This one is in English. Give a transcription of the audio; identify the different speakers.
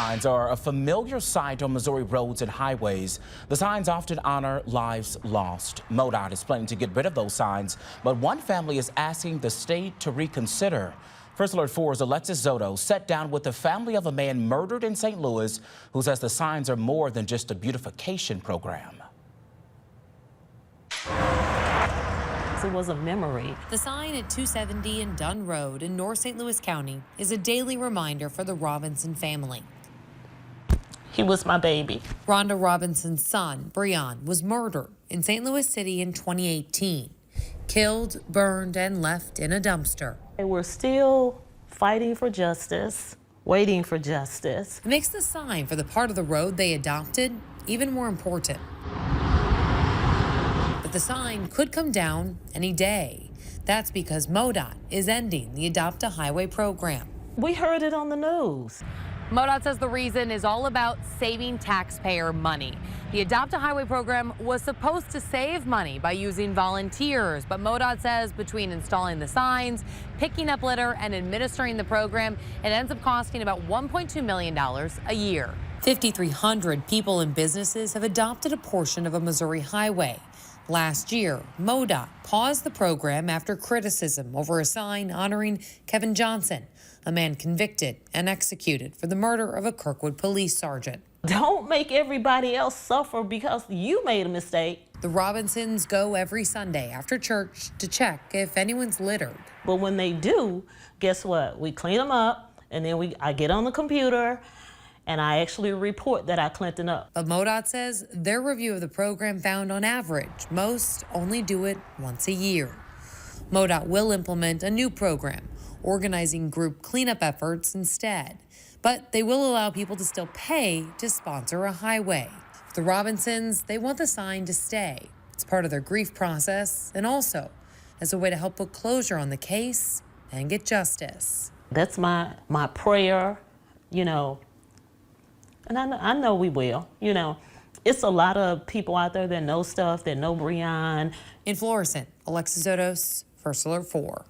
Speaker 1: signs are a familiar sight on Missouri roads and highways. The signs often honor lives lost. MoDOT is planning to get rid of those signs, but one family is asking the state to reconsider. First Alert 4's Alexis Zotto sat down with the family of a man murdered in St. Louis who says the signs are more than just a beautification program.
Speaker 2: It was a memory.
Speaker 3: The sign at 270 and Dunn Road in North St. Louis County is a daily reminder for the Robinson family.
Speaker 2: He was my baby.
Speaker 3: Rhonda Robinson's son, Breon, was murdered in St. Louis City in 2018. Killed, burned, and left in a dumpster.
Speaker 2: We're still fighting for justice, waiting for justice.
Speaker 3: It makes the sign for the part of the road they adopted even more important. But the sign could come down any day. That's because MoDOT is ending the Adopt a Highway program.
Speaker 2: We heard it on the news.
Speaker 4: MoDOT says the reason is all about saving taxpayer money. The Adopt a Highway program was supposed to save money by using volunteers, but MoDOT says between installing the signs, picking up litter, and administering the program, it ends up costing about $1.2 million a year. 5,300 people and businesses have adopted a portion of a Missouri highway. Last year, MoDOT paused the program after criticism over a sign honoring Kevin Johnson, a man convicted and executed for the murder of a Kirkwood police sergeant.
Speaker 2: Don't make everybody else suffer because you made a mistake.
Speaker 3: The Robinsons go every Sunday after church to check if anyone's littered.
Speaker 2: But when they do, guess what? We clean them up, and then I get on the computer, and I actually report that I cleaned them up.
Speaker 3: But MoDOT says their review of the program found on average, most only do it once a year. MoDOT will implement a new program, organizing group cleanup efforts instead. But they will allow people to still pay to sponsor a highway. For the Robinsons, they want the sign to stay. It's part of their grief process and also as a way to help put closure on the case and get justice.
Speaker 2: That's my prayer, you know, and I know we will, you know. It's a lot of people out there that know stuff, that know Breon.
Speaker 3: In Florissant, Alexis Zotto, First Alert 4.